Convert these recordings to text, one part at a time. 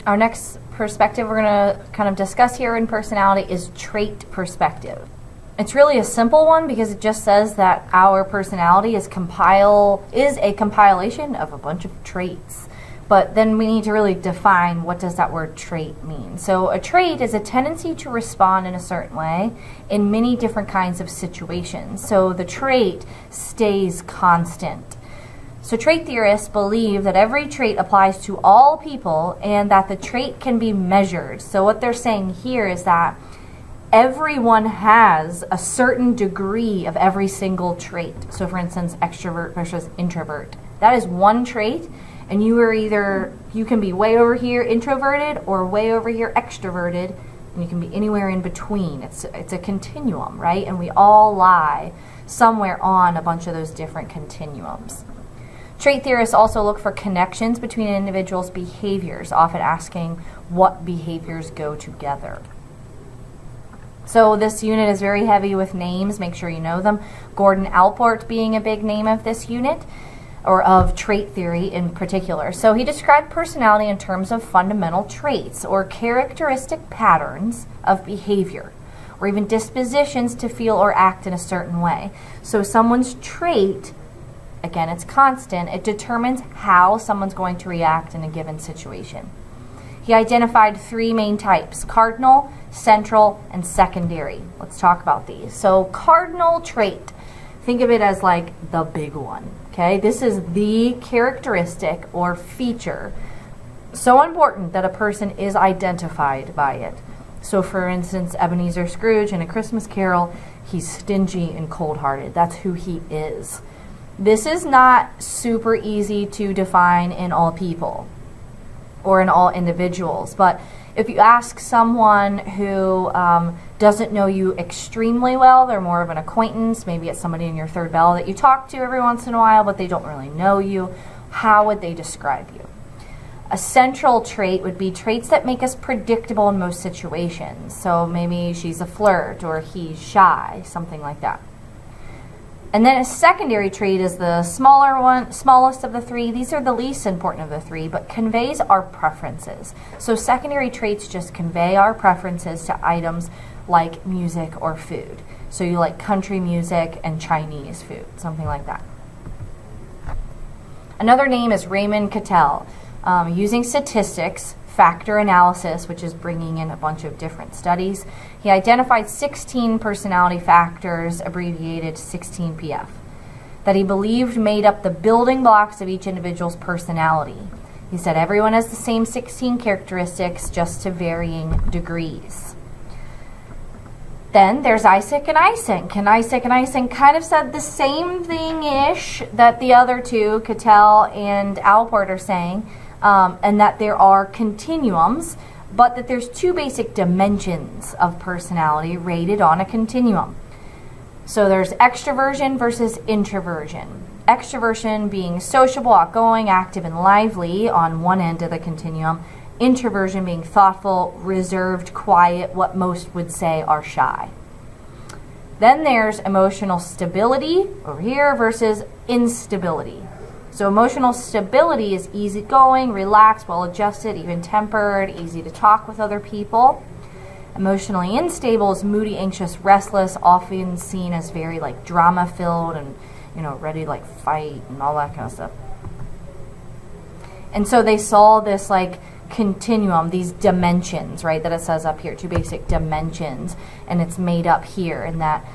Our next perspective we're going to kind of discuss here in personality is trait perspective. It's really a simple one because it just says that our personality is a compilation of a bunch of traits. But then we need to really define what does that word trait mean. So a trait is a tendency to respond in a certain way in many different kinds of situations. So the trait stays constant. So trait theorists believe that every trait applies to all people and that the trait can be measured. So what they're saying here is that everyone has a certain degree of every single trait. So for instance, extrovert versus introvert. That is one trait, and you can be way over here introverted or way over here extroverted, and you can be anywhere in between. It's a continuum, right? And we all lie somewhere on a bunch of those different continuums. Trait theorists also look for connections between an individual's behaviors, often asking what behaviors go together. So this unit is very heavy with names. Make sure you know them. Gordon Allport being a big name of this unit, or of trait theory in particular. So he described personality in terms of fundamental traits or characteristic patterns of behavior, or even dispositions to feel or act in a certain way. So someone's trait, again, it's constant. It determines how someone's going to react in a given situation. He identified three main types: cardinal, central, and secondary. Let's talk about these. So cardinal trait, think of it as like the big one. Okay, this is the characteristic or feature so important that a person is identified by it. So for instance, Ebenezer Scrooge in A Christmas Carol, he's stingy and cold-hearted. That's who he is. This is not super easy to define in all people or in all individuals, but if you ask someone who doesn't know you extremely well, they're more of an acquaintance, maybe it's somebody in your third bell that you talk to every once in a while, but they don't really know you, how would they describe you? A central trait would be traits that make us predictable in most situations. So maybe she's a flirt or he's shy, something like that. And then a secondary trait is the smallest of the three. These are the least important of the three, but conveys our preferences. So secondary traits just convey our preferences to items like music or food. So you like country music and Chinese food, something like that. Another name is Raymond Cattell. Using statistics, factor analysis, which is bringing in a bunch of different studies, he identified 16 personality factors, abbreviated 16PF, that he believed made up the building blocks of each individual's personality. He said everyone has the same 16 characteristics, just to varying degrees. Then there's Eysenck and Eysenck. And Eysenck and Eysenck kind of said the same thing-ish that the other two, Cattell and Allport, are saying, and that there are continuums, but that there's two basic dimensions of personality rated on a continuum. So there's extroversion versus introversion. Extroversion being sociable, outgoing, active, and lively on one end of the continuum. Introversion being thoughtful, reserved, quiet, what most would say are shy. Then there's emotional stability over here versus instability. So emotional stability is easygoing, relaxed, well-adjusted, even-tempered, easy to talk with other people. Emotionally unstable is moody, anxious, restless, often seen as very like drama-filled and ready to like fight and all that kind of stuff. And so they saw this like continuum, these dimensions, right, that it says up here, two basic dimensions, and it's made up here, and that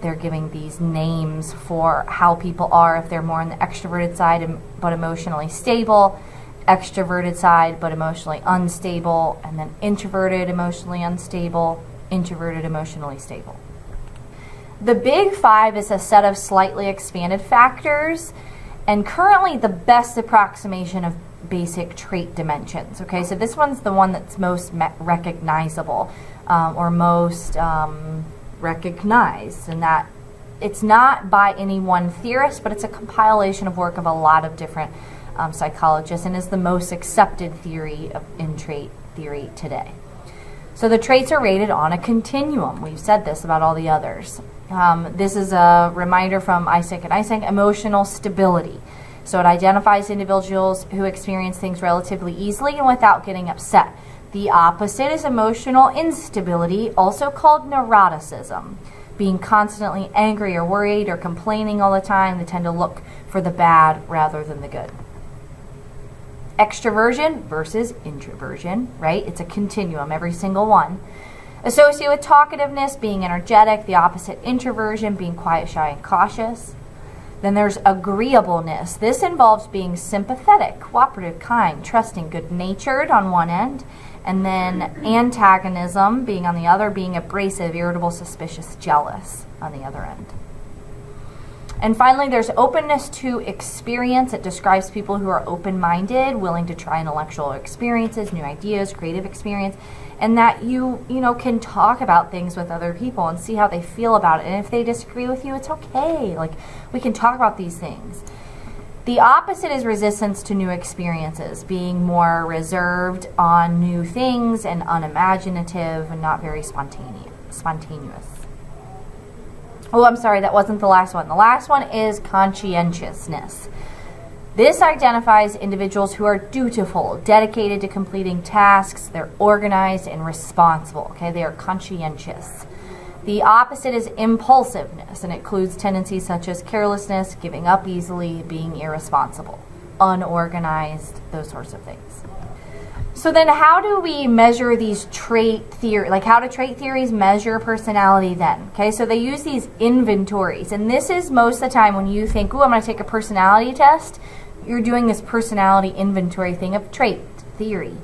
they're giving these names for how people are, if they're more on the extroverted side but emotionally stable, extroverted side but emotionally unstable, and then introverted, emotionally unstable, introverted, emotionally stable. The Big Five is a set of slightly expanded factors, and currently the best approximation of basic trait dimensions. Okay, so this one's the one that's most recognizable or most recognized, and that it's not by any one theorist, but it's a compilation of work of a lot of different psychologists, and is the most accepted theory in trait theory today. So the traits are rated on a continuum. We've said this about all the others. This is a reminder from Eysenck and Eysenck. Emotional stability. So it identifies individuals who experience things relatively easily and without getting upset. The opposite is emotional instability, also called neuroticism. Being constantly angry or worried or complaining all the time, they tend to look for the bad rather than the good. Extroversion versus introversion, right? It's a continuum, every single one. Associated with talkativeness, being energetic, the opposite introversion, being quiet, shy, and cautious. Then there's agreeableness. This involves being sympathetic, cooperative, kind, trusting, good-natured on one end, and then antagonism being on the other, being abrasive, irritable, suspicious, jealous on the other end. And finally, there's openness to experience. It describes people who are open-minded, willing to try intellectual experiences, new ideas, creative experience, and that you can talk about things with other people and see how they feel about it. And if they disagree with you, it's okay. Like, we can talk about these things. The opposite is resistance to new experiences, being more reserved on new things and unimaginative and not very spontaneous. Oh, I'm sorry, that wasn't the last one. The last one is conscientiousness. This identifies individuals who are dutiful, dedicated to completing tasks. They're organized and responsible. Okay, they are conscientious. The opposite is impulsiveness, and it includes tendencies such as carelessness, giving up easily, being irresponsible, unorganized, those sorts of things. So then how do we measure these trait theory, like how do trait theories measure personality then? Okay, so they use these inventories, and this is most of the time when you think, ooh, I'm going to take a personality test, you're doing this personality inventory thing of trait theory.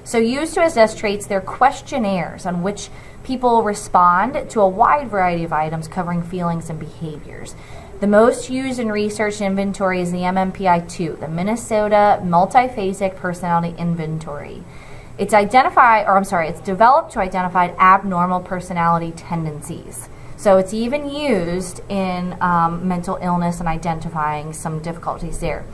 So used to assess traits, they're questionnaires on which people respond to a wide variety of items covering feelings and behaviors. The most used and researched inventory is the MMPI-2, the Minnesota Multiphasic Personality Inventory. It's developed to identify abnormal personality tendencies. So it's even used in mental illness and identifying some difficulties there.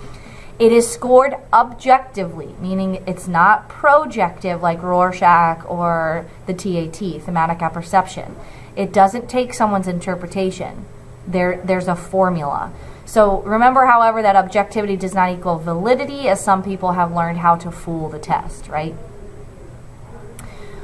It is scored objectively, meaning it's not projective like Rorschach or the TAT, thematic apperception. It doesn't take someone's interpretation. There's a formula. So remember, however, that objectivity does not equal validity, as some people have learned how to fool the test, right?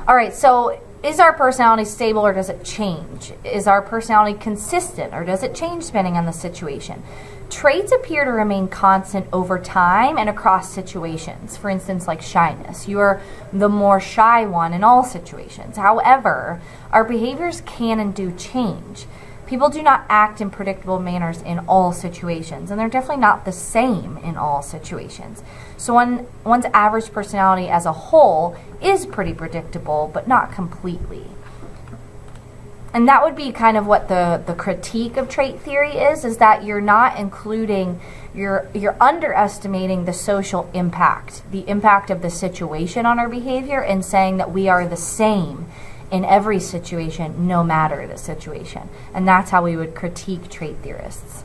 All right, so is our personality stable or does it change? Is our personality consistent or does it change depending on the situation? Traits appear to remain constant over time and across situations. For instance, like shyness. You are the more shy one in all situations. However, our behaviors can and do change. People do not act in predictable manners in all situations, and they're definitely not the same in all situations. So one's average personality as a whole is pretty predictable, but not completely. And that would be kind of what the critique of trait theory is that you're not including, you're underestimating the social impact, the impact of the situation on our behavior, and saying that we are the same in every situation, no matter the situation. And that's how we would critique trait theorists.